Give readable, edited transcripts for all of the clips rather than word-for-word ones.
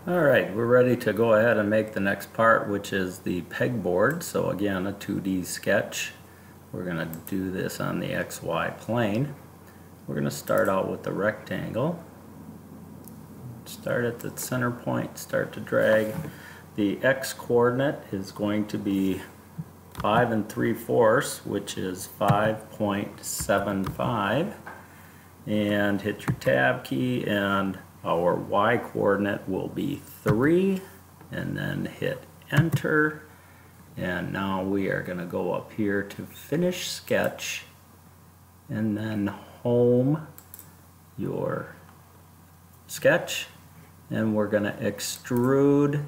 Alright, we're ready to go ahead and make the next part, which is the pegboard. So again, a 2D sketch. We're going to do this on the XY plane. We're going to start out with the rectangle. Start at the center point, start to drag. The X coordinate is going to be 5 3/4, which is 5.75. And hit your tab key, and our Y coordinate will be 3, and then hit enter. And now we are going to go up here to finish sketch, and then home your sketch, and we're going to extrude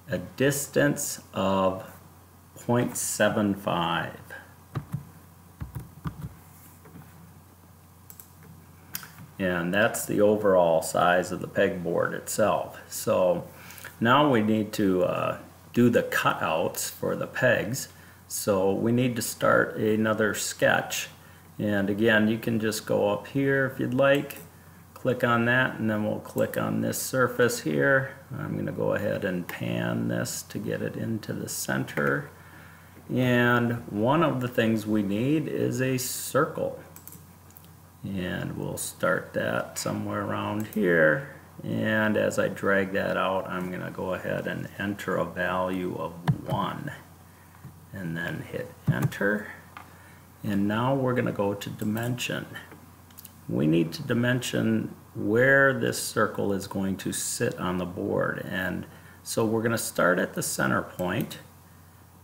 a distance of 0.75. And that's the overall size of the pegboard itself. So now we need to do the cutouts for the pegs. So we need to start another sketch. And again, you can just go up here if you'd like, click on that, and then we'll click on this surface here. I'm going to go ahead and pan this to get it into the center. And one of the things we need is a circle. And we'll start that somewhere around here, and as I drag that out, I'm going to go ahead and enter a value of 1 and then hit enter. And now we're going to go to dimension. We need to dimension where this circle is going to sit on the board, and so we're going to start at the center point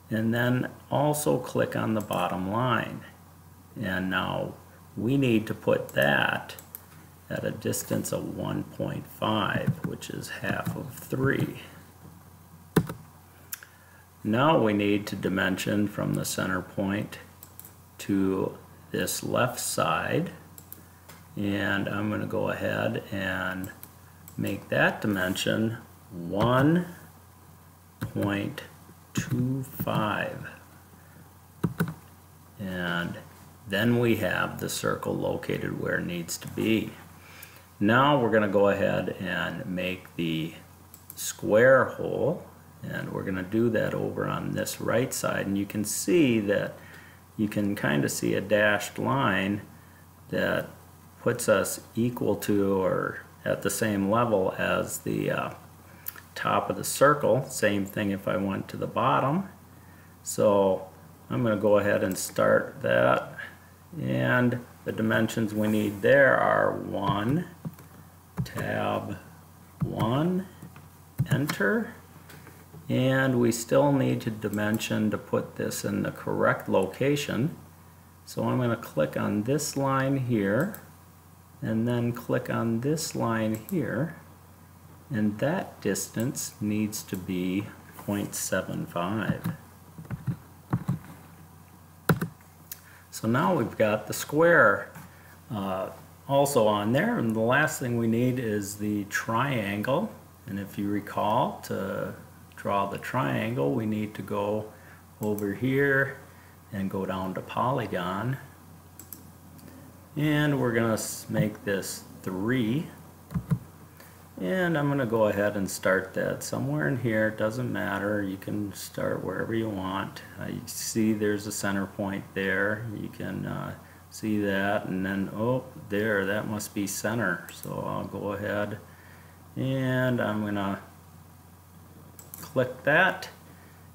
and then also click on the bottom line. And now we need to put that at a distance of 1.5, which is half of 3. Now we need to dimension from the center point to this left side, and I'm going to go ahead and make that dimension 1.25. And then we have the circle located where it needs to be. Now we're going to go ahead and make the square hole, and we're going to do that over on this right side, and you can see that you can kind of see a dashed line that puts us equal to or at the same level as the top of the circle. Same thing if I went to the bottom. So I'm going to go ahead and start that. And the dimensions we need there are 1, tab 1, enter. And we still need to dimension to put this in the correct location. So I'm going to click on this line here, and then click on this line here, and that distance needs to be 0.75. So now we've got the square also on there, and the last thing we need is the triangle. And if you recall, to draw the triangle, we need to go over here and go down to polygon, and we're going to make this 3, and I'm going to go ahead and start that somewhere in here. It doesn't matter, you can start wherever you want. You see there's a center point there, you can see that, and then oh there, that must be center. So I'll go ahead and I'm going to click that,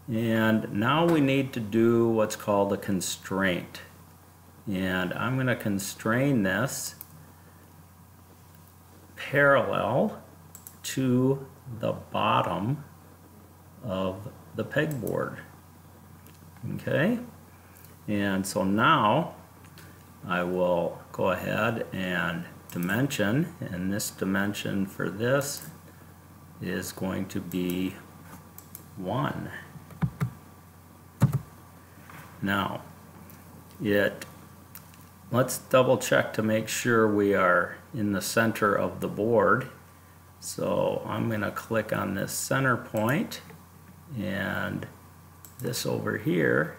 and now we need to do what's called a constraint, and I'm going to constrain this parallel to the bottom of the pegboard. Okay, and so now I will go ahead and dimension, and this dimension for this is going to be 1. Now let's double check to make sure we are in the center of the board. So I'm going to click on this center point and this over here,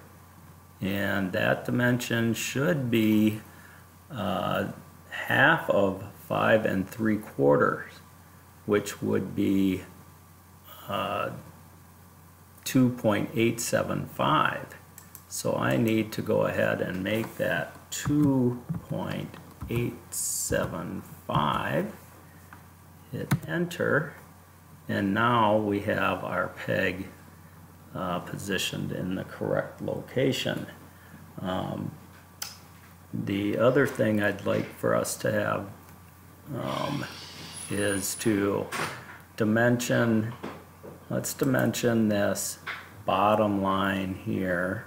and that dimension should be half of 5 3/4, which would be 2.875. So I need to go ahead and make that 2.875. Hit enter, and now we have our peg positioned in the correct location. The other thing I'd like for us to have is to dimension, let's dimension this bottom line here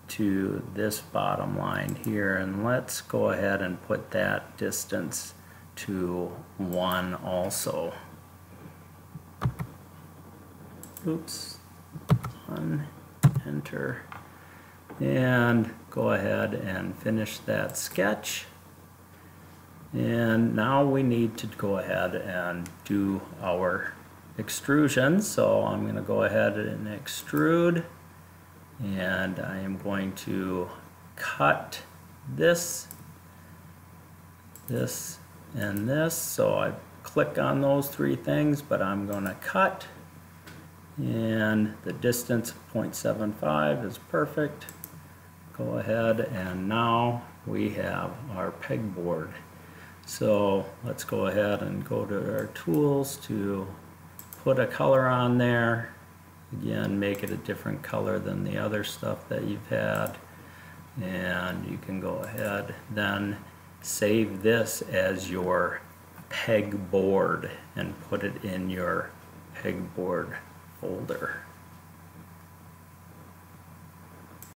to this bottom line here, and let's go ahead and put that distance to 1 also. Oops, 1, enter, and go ahead and finish that sketch. And now we need to go ahead and do our extrusion. So I'm going to go ahead and extrude, and I am going to cut this, this, and this. So I click on those 3 things, but I'm going to cut, and the distance of 0.75 is perfect. Go ahead, and now we have our pegboard. So let's go ahead and go to our tools to put a color on there. Again, make it a different color than the other stuff that you've had. And you can go ahead, then save this as your pegboard and put it in your pegboard folder.